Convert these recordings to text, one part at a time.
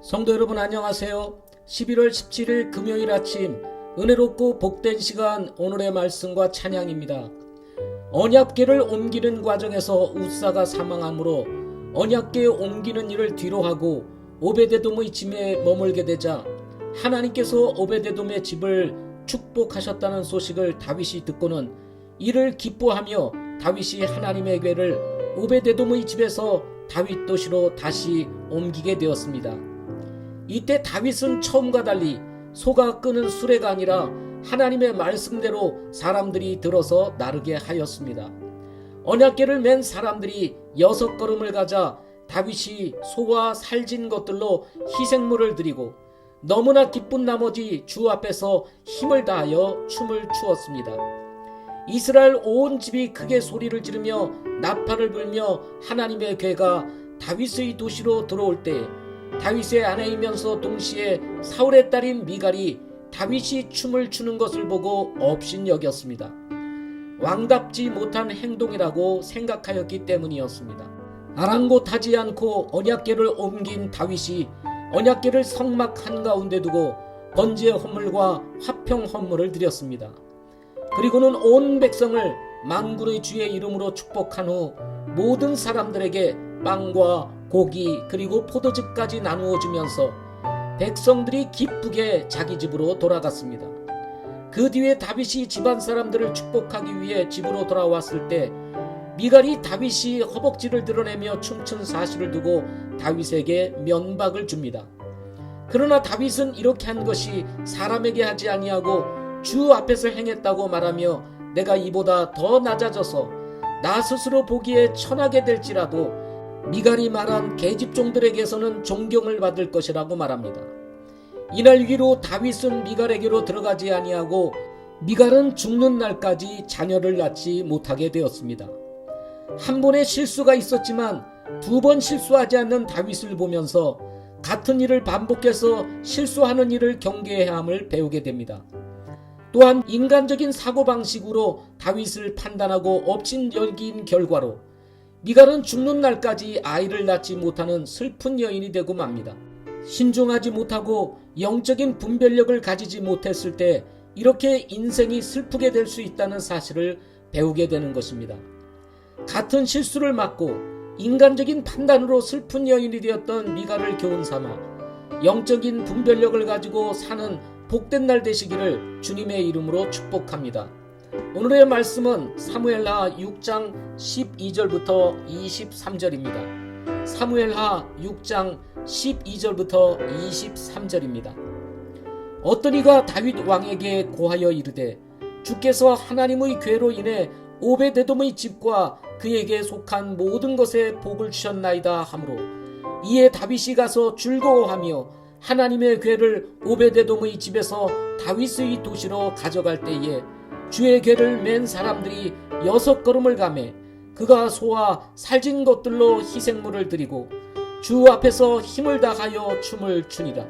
성도 여러분 안녕하세요. 11월 17일 금요일 아침 은혜롭고 복된 시간 오늘의 말씀과 찬양입니다. 언약궤를 옮기는 과정에서 웃사가 사망하므로 언약궤 옮기는 일을 뒤로 하고 오베데돔의 집에 머물게 되자 하나님께서 오베데돔의 집을 축복하셨다는 소식을 다윗이 듣고는 이를 기뻐하며 다윗이 하나님의 궤를 오베데돔의 집에서 다윗 도시로 다시 옮기게 되었습니다. 이때 다윗은 처음과 달리 소가 끄는 수레가 아니라 하나님의 말씀대로 사람들이 들어서 나르게 하였습니다. 언약궤를 맨 사람들이 6걸음을 가자 다윗이 소와 살진 것들로 희생물을 드리고 너무나 기쁜 나머지 주 앞에서 힘을 다하여 춤을 추었습니다. 이스라엘 온 집이 크게 소리를 지르며 나팔을 불며 하나님의 궤가 다윗의 도시로 들어올 때 다윗의 아내이면서 동시에 사울의 딸인 미갈이 다윗이 춤을 추는 것을 보고 업신여겼습니다. 왕답지 못한 행동이라고 생각하였기 때문이었습니다. 아랑곳하지 않고 언약궤를 옮긴 다윗이 언약궤를 성막 한가운데 두고 번제 헌물과 화평 헌물을 드렸습니다. 그리고는 온 백성을 만군의 주의 이름으로 축복한 후 모든 사람들에게 빵과 고기 그리고 포도즙까지 나누어 주면서 백성들이 기쁘게 자기 집으로 돌아갔습니다. 그 뒤에 다윗이 집안 사람들을 축복하기 위해 집으로 돌아왔을 때 미갈이 다윗이 허벅지를 드러내며 춤춘 사실을 두고 다윗에게 면박을 줍니다. 그러나 다윗은 이렇게 한 것이 사람에게 하지 아니하고 주 앞에서 행했다고 말하며 내가 이보다 더 낮아져서 나 스스로 보기에 천하게 될지라도 미갈이 말한 계집종들에게서는 존경을 받을 것이라고 말합니다. 이날 위로 다윗은 미갈에게로 들어가지 아니하고 미갈은 죽는 날까지 자녀를 낳지 못하게 되었습니다. 한 번의 실수가 있었지만 2번 실수하지 않는 다윗을 보면서 같은 일을 반복해서 실수하는 일을 경계해야 함을 배우게 됩니다. 또한 인간적인 사고방식으로 다윗을 판단하고 업신여긴 결과로 미갈은 죽는 날까지 아이를 낳지 못하는 슬픈 여인이 되고 맙니다. 신중하지 못하고 영적인 분별력을 가지지 못했을 때 이렇게 인생이 슬프게 될 수 있다는 사실을 배우게 되는 것입니다. 같은 실수를 막고 인간적인 판단으로 슬픈 여인이 되었던 미갈을 교훈 삼아 영적인 분별력을 가지고 사는 복된 날 되시기를 주님의 이름으로 축복합니다. 오늘의 말씀은 사무엘하 6장 12절부터 23절입니다. 사무엘하 6장 12절부터 23절입니다. 어떤 이가 다윗 왕에게 고하여 이르되 주께서 하나님의 궤로 인해 오베데돔의 집과 그에게 속한 모든 것에 복을 주셨나이다 하므로 이에 다윗이 가서 즐거워하며 하나님의 궤를 오베데돔의 집에서 다윗의 도시로 가져갈 때에 주의 궤를 맨 사람들이 6걸음을 가매 그가 소와 살진 것들로 희생물을 드리고 주 앞에서 힘을 다하여 춤을 추니라.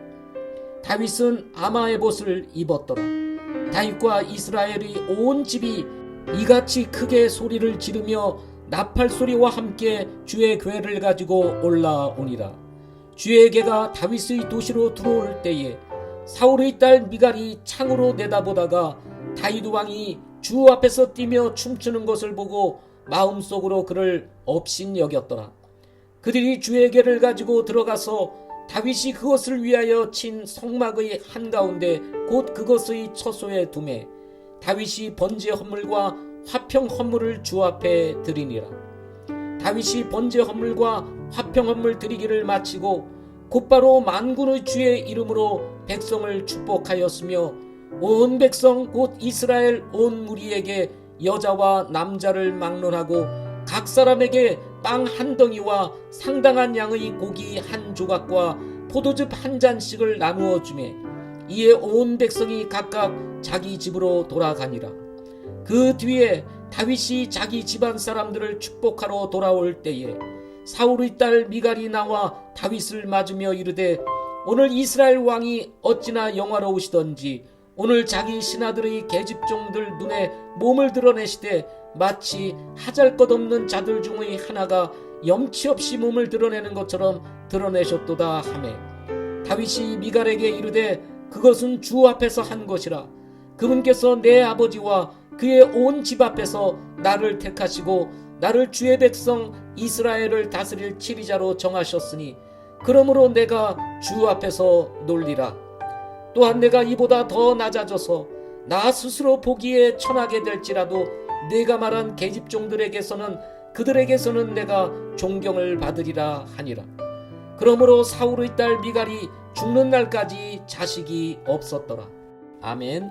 다윗은 아마에봇을 입었더라. 다윗과 이스라엘의 온 집이 이같이 크게 소리를 지르며 나팔 소리와 함께 주의 궤를 가지고 올라오니라. 주의 궤가 다윗의 도시로 들어올 때에 사울의 딸 미갈이 창으로 내다보다가 다윗 왕이 주 앞에서 뛰며 춤추는 것을 보고 마음속으로 그를 업신여겼더라. 그들이 주의 궤를 가지고 들어가서 다윗이 그것을 위하여 친 성막의 한가운데 곧 그것의 처소에 두매 다윗이 번제 헌물과 화평 헌물을 주 앞에 드리니라. 다윗이 번제 헌물과 화평 헌물 드리기를 마치고 곧바로 만군의 주의 이름으로 백성을 축복하였으며 온 백성 곧 이스라엘 온 무리에게 여자와 남자를 막론하고 각 사람에게 빵 한 덩이와 상당한 양의 고기 한 조각과 포도즙 한 잔씩을 나누어 주매 이에 온 백성이 각각 자기 집으로 돌아가니라. 그 뒤에 다윗이 자기 집안 사람들을 축복하러 돌아올 때에 사울의 딸 미갈이 나와 다윗을 맞으며 이르되 오늘 이스라엘 왕이 어찌나 영화로우시던지 오늘 자기 신하들의 계집종들 눈에 몸을 드러내시되 마치 하잘것없는 자들 중의 하나가 염치 없이 몸을 드러내는 것처럼 드러내셨도다 하매 다윗이 미갈에게 이르되 그것은 주 앞에서 한 것이라. 그분께서 내 아버지와 그의 온 집 앞에서 나를 택하시고 나를 주의 백성 이스라엘을 다스릴 치리자로 정하셨으니 그러므로 내가 주 앞에서 놀리라. 또한 내가 이보다 더 낮아져서 나 스스로 보기에 천하게 될지라도 내가 말한 계집종들에게서는 그들에게서는 내가 존경을 받으리라 하니라. 그러므로 사울의 딸 미갈이 죽는 날까지 자식이 없었더라. 아멘.